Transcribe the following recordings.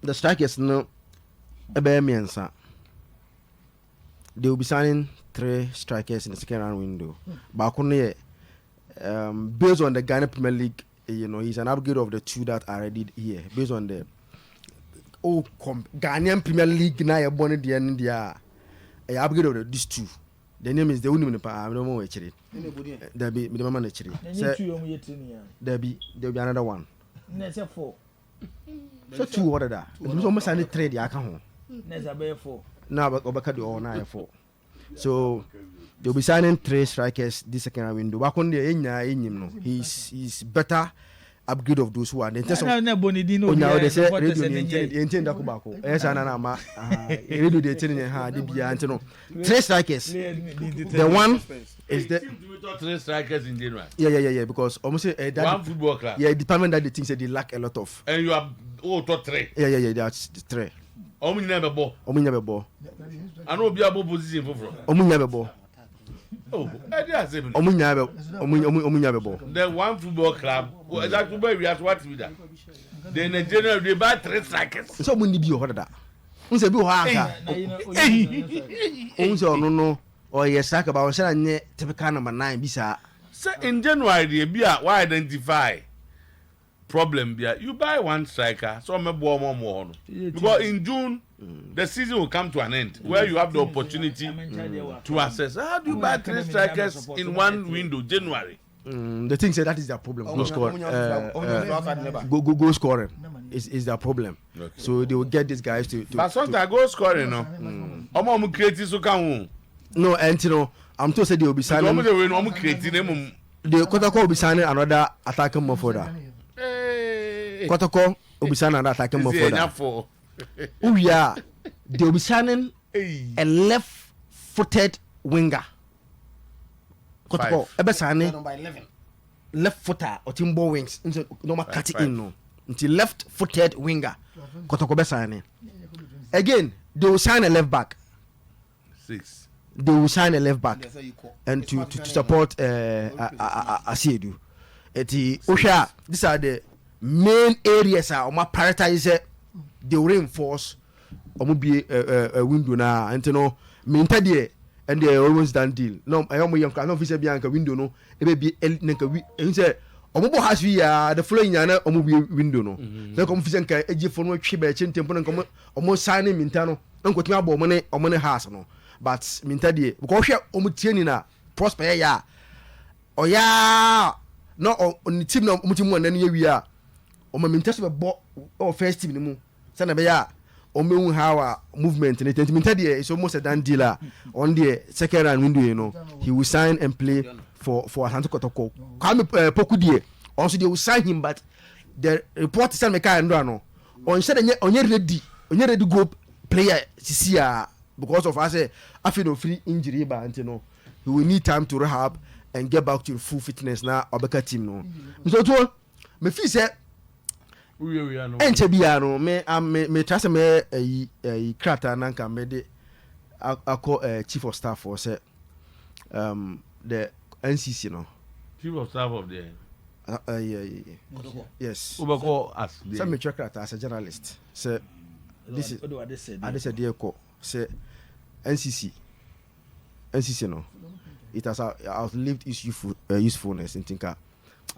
the strikers no miensa. They will be signing 3 strikers in the second round window. Bakune, based on the Ghana Premier League, he's an upgrade of the 2 that are already here. Based on the Ghanaian Premier League, now you're born in the end, a upgrade of these 2. The name is the only one. I don't know actually. There be the man actually. There be another one. Next 4. So 2 what are that? It's almost only 3. The account. Next 4. Now Obaka do all 9 4. So they'll be signing 3 strikers this second round window. Back on the he's better upgrade of those who are the test. Now they say intend that kubako. Yes, anama. Redo the intend ha the bia anteno. 3 strikers. The one is the 3 strikers in January. Yeah. Because almost that one football club. Yeah, department that they think they lack a lot of. And you have top 3. Yeah. That's 3. Omunya bebo. I know be able position for. Omunya bebo. Oh, I say. Omunya bebo. The one football club. That football we have to watch with that. Then in general they buy 3 strikers. So mun bi o da. Unse bi o ha aka. Unse no. Or yes, striker about we say na typical number 9 bisa. So in January they be why identify problem there. You buy 1 striker, so me boy more. Because in June, the season will come to an end where you have the opportunity to assess. How do you buy 3 strikers in one window, January? The thing said that is their problem. Goal scoring is their problem. Okay. So they will get these guys to. But sometimes goal scoring, no. Creative so can. No, and I'm told they will be signing. The Kotoko will be signing another attacking midfielder. Kotoko will be signing another attacking midfielder. Oh yeah, they will be signing a left-footed winger. Kotoko, ebe signing left-footer or timber wings. No matter cut it in no. Until left-footed winger. Kotoko be signing. Again, they will sign a left back. 6. They will sign a left back and to support Asiedu. These are the main areas are prioritize. They will reinforce be a window now and and they always done deal. No, I am young. I don't feel bianca window no. It may be say has we the following yana window no. Then come physical edge for no cheap temple and come almost signing mintano. Uncle Tiabo money or money has no. But mintadi because we omutieni na prosper ya oya no on the team no omutimu na ye wi a o ma mintaso be bo o first team ni mu say na be ya o mehu how movement ni mintadi is almost a done deal on the second round window you know he will sign and play for Asante Kotoko Kwame Pokudie also they will sign him but the report say make I no on say onye ready go player sisia because of us I feel no free injury but he will need time to rehab and get back to full fitness now Obeka team no so to me feel say enche bia no me trust me krata nanka me de akọ chief of staff for say the NCC no chief of staff of the yes Obeko as some me check krata as a journalist say this is I said dey ko say NCC no it has outlived its usefulness in thinker.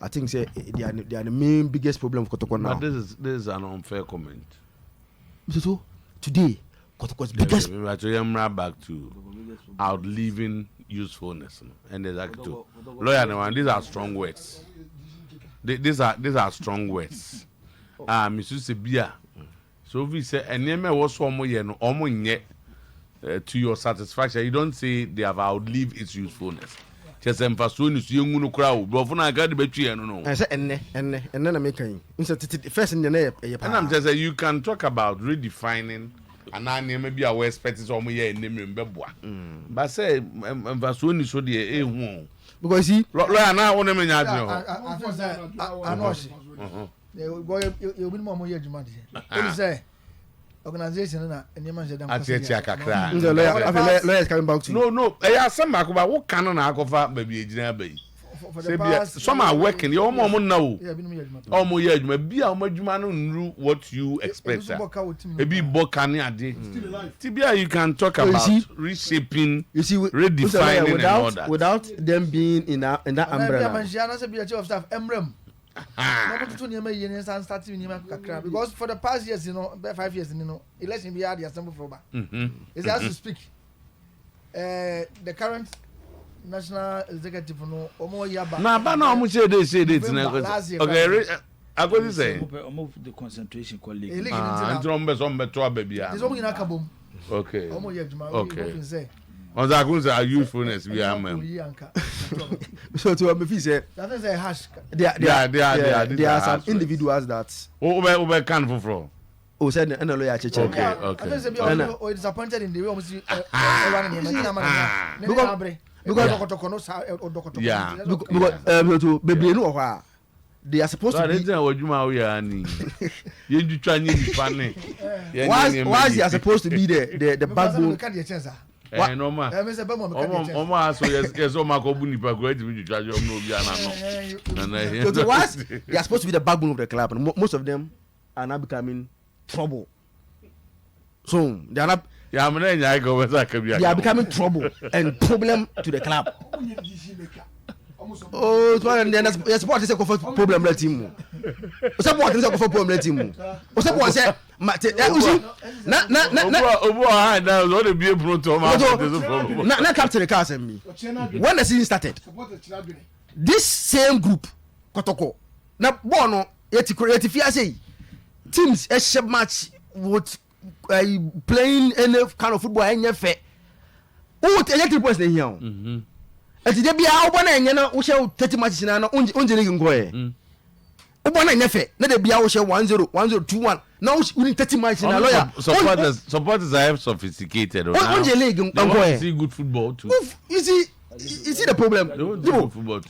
I think say they are the main biggest problem for Kotoko now. But this is an unfair comment. So today Kotoko's biggest back to outliving usefulness and exactly to lawyer and these are strong words. These are strong words. Mr. Sebia. So we say and name was one no to your satisfaction. You don't say they have outlived its usefulness. Just emphasize you no crowd. But for now, I got the between no. I say and then I make him. First in the name. And I'm just saying you can talk about redefining. And I maybe our expectations on me and name but say emphasize so the because see, lawyer now on them in I know. You win more years, man. Say organization na enema say dem kakra lawyers coming back to no I ask some about what can na akofa ba bi ejina ba yi for the past. Some are working. You almost know. Yeah, been me. Almost yeah. Maybe how much man know what you expect. Maybe Bokani ade. Tibia, you can talk about reshaping, redefining and all that. Without them being in that umbrella. Because for the past years, 5 years, election be had the assembly for. It's as to speak. The current national executive no omo yaba. Na ba na omo say it na. Okay, I go to say. The concentration colleague. Ndrombe so mbeto ababia. This one in akabom. Okay. Omo yejuma. Okay. On that goes our usefulness we are man. So to me say that is a hash. There are some individuals that over can for. Oh, said and a lawyer check. Okay. Or disappointed in the way almost yeah, because to baby no they are supposed to be. Why they are supposed to be the backbone? No man. So yes, so they are supposed to be the backbone of the club, and most of them are now becoming trouble. So they are not. They are becoming trouble and problem to the club. Oh, then support is a problem let team. Support is a problem team. Support say na captain the car me. When the season started, this same group Kotoko na bono yeti fia say teams a shape match with playing any kind of football any fair. Who take 3 points here? Ati de bia wo na enye na wo hye 30 matches na no onje league ngo e. Wo na enye fe na de bia wo hye 1-0 1-0 2-1 na wo win 30 matches na lawyer. Supporters are sophisticated. Onje league ngo e. See good football too. You see the problem?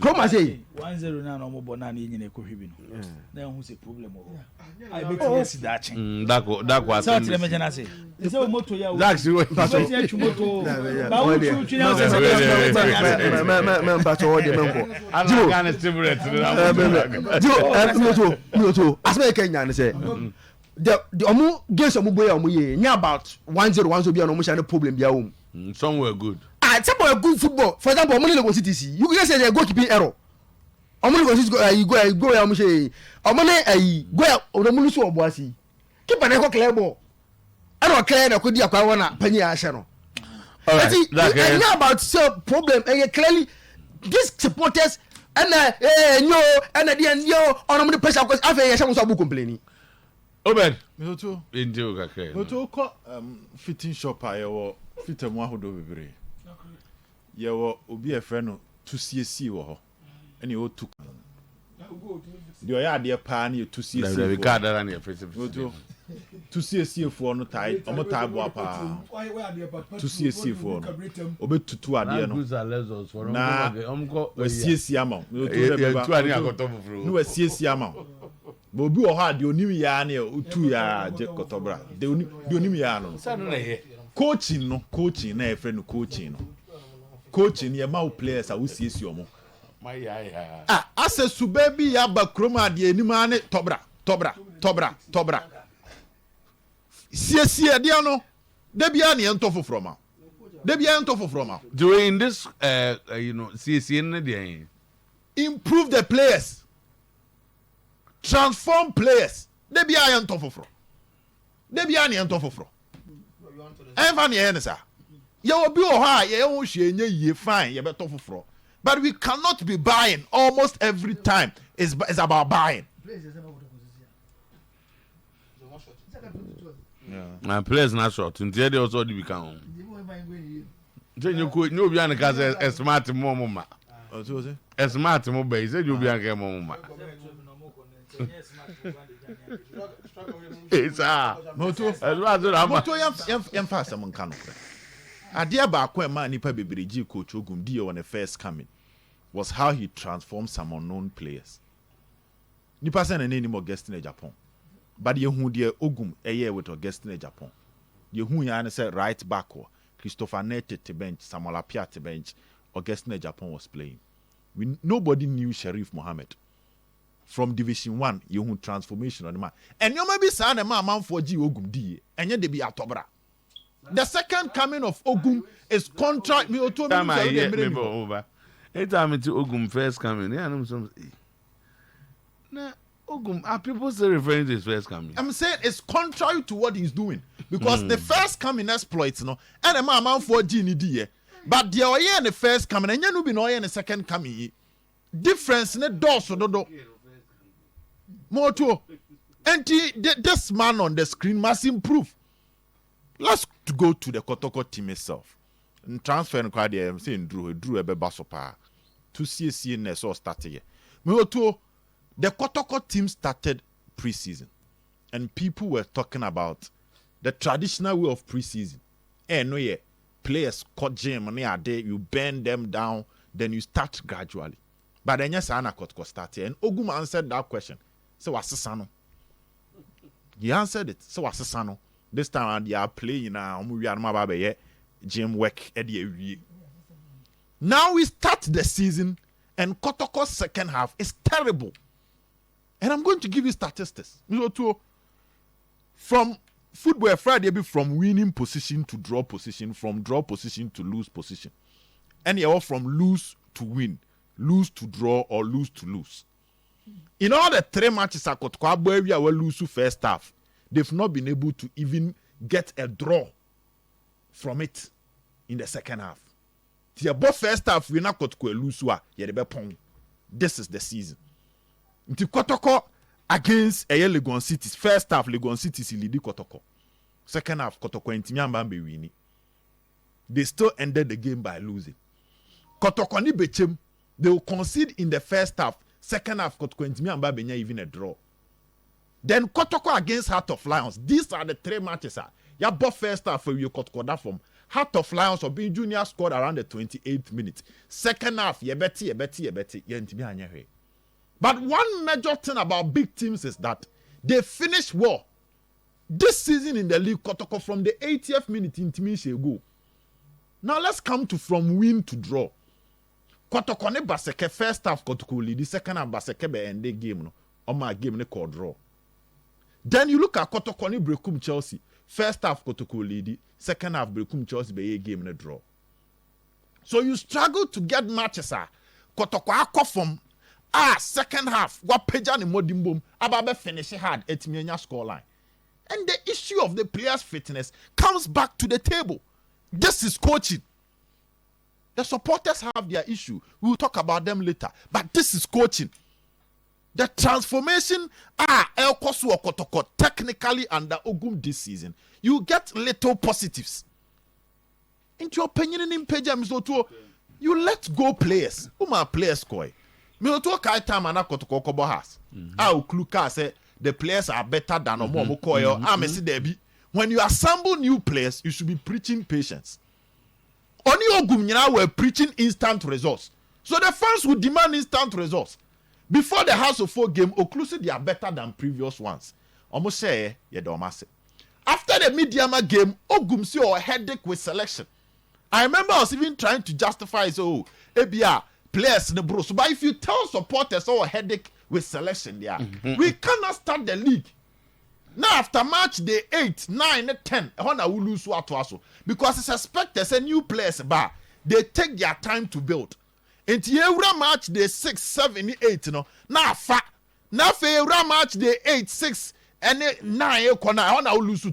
Come and say 1-0 na no mo bo na nyine ekohwebi no. Na hu say problem o. I bet you see that thing. That was so tell me jana say. Is a moto ya. That's you. Moto. Ba wo chu na say. But all the member. I'm going to stimulate. No. As me Kenya say. The omo games omo boy omo ye. Nya about 1-0 be no mo share no problem bia wo. Some were good. Some were good football. For example, omo Lagos City. You can say the goalkeeping error. Omo Lagos City go ya mo say. Omo ne go ya omo lu so oboasi. Keep an clear ball. I don't clear na kodi akwa wona panyi a hye no. Alright. About so problem clearly these supporters and yo on the pressure cause afa ye hye so abu complaining. Obed. Me to. Indio kake. Me to ko fitting shop a ye wo fitamu ahodo bebre. Ye wo obi e frɛ no to CC wo ho. Ene o tu. Dio ya de pa na ye to CC. We ka dara na ye face. To CC for no tie omo tie bo apa. To CC for no. Obetutu ade no. Na omko CC ama. No CC ama. But obi wo ha de onim ya na otu ya je kotobra. De onim ya no. Coaching na e friend coaching no. Coaching ye ma players a wo CC omo. Ase su baby ya ba kroma de anim ane tobra. CC dia no. De bia ne ento foforo ma. Doing this CC in the improve the players. Transform players. De bia ento foforo. Eva ne ene sa. Ye obi o ha ye wo hwe enye ye fine ye beto foforo. But we cannot be buying almost every time. It's about buying. My players not short. Until they also become. Then you could no be an a smart mama. A smart mobile said you'll be a mama. It's moto yam fast among Kano. Adia ba kwa man nipa bebereji coach Ogum die on the first coming was how he transformed some unknown players. Nipa say na name Augustine Japan. But you who dear Ogum a year with Augustine Japan. You who ya say right back or Christopher Nete to bench, Samuel Apia to bench, Augustine Japan was playing. nobody knew Sharif Mohammed. From Division 1, you transformation on the man. And you may be saying a man for G Ogum D, and yet they be atobra. The second coming of Ogum is contract me to over. Anytime it's Ogum first coming, yeah, I'm some. Nah, Ogum, are people still referring to his first coming? I'm saying it's contrary to what he's doing because the first coming exploits, no, and a man for G D, but the oye and the first coming, and you know be no and the second coming. Difference in the door, so do. More too. And this man on the screen must improve. Let's go to the Kotoko team itself. And transfer and card I'm saying Drew a basopa to see in so starting. More too. The Kotoko team started preseason, and people were talking about the traditional way of preseason. No, yeah, players cut gym and they are there. You bend them down, then you start gradually. But then yes, Anna Kotoko started, and Ogum answered that question. So what's Sano? He answered it. So what's Sano? This time they are playing now. Gym work at the now we start the season, and Kotoko's second half is terrible. And I'm going to give you statistics. From football Friday, from winning position to draw position, from draw position to lose position, and you're from lose to win, lose to draw, or lose to lose. In all the 3 matches at Kotoko, where we lose to first half, they've not been able to even get a draw from it in the second half. The both first half we not Kotoko lose this is the season. Nti Kotoko against Legon Cities. First half Legon Cities lead Kotoko. Second half Kotoko intimiamba be winning. They still ended the game by losing. Kotoko ni bechem. They will concede in the first half. Second half Kotoko intimiamba benya even a draw. Then Kotoko against Heart of Lions. These are the 3 matches. Ya both first half for you Kotoko that from Heart of Lions or being junior scored around the 28th minute. Second half ye beti intimi anya. But one major thing about big teams is that they finish well. This season in the league, Kotoko from the 80th minute in Timisha go. Now let's come to from win to draw. Kotoko ne Baseke first half Kotoko lead, the second half Baseke be end the game no. Or my game ne called draw. Then you look at Kotoko ne Brekum Chelsea. First half Kotoko lead, second half Brekum Chelsea be a game ne draw. So you struggle to get matches. Kotoko akọ from second half, what Peja and Modimbum, Ababe finish hard at Mianya scoreline. And the issue of the players' fitness comes back to the table. This is coaching. The supporters have their issue. We will talk about them later. But this is coaching. The transformation El Kosu Kotoko technically under Ogum this season. You get little positives. Into your opinion in Peja Mizoto, you let go players. Uma players koi. Miloto kai time ana Kotoko kobo has. Ukluka say the players are better than Omo Koyo. Mesi Debi. When you assemble new players, you should be preaching patience. Only Ogum Nyina were preaching instant results. So the fans would demand instant results. Before the House of 4 game, Oklusi they are better than previous ones. Almost say Yedomase. After the Midiama game, Ogum see a headache with selection. I remember I was even trying to justify ABR players in the bros. But if you tell supporters a headache with selection there, we cannot start the league. Now after match day 8, 9, 10, I will lose because it's expected a new players they take their time to build. Into every match day 6, 7, 8, now every match day 8, 6, and 9, I will lose to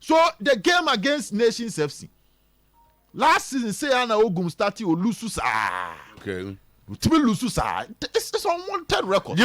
so the game against Nations FC. Last season, say Anna Ogum started or lose. Okay. It's unwanted record.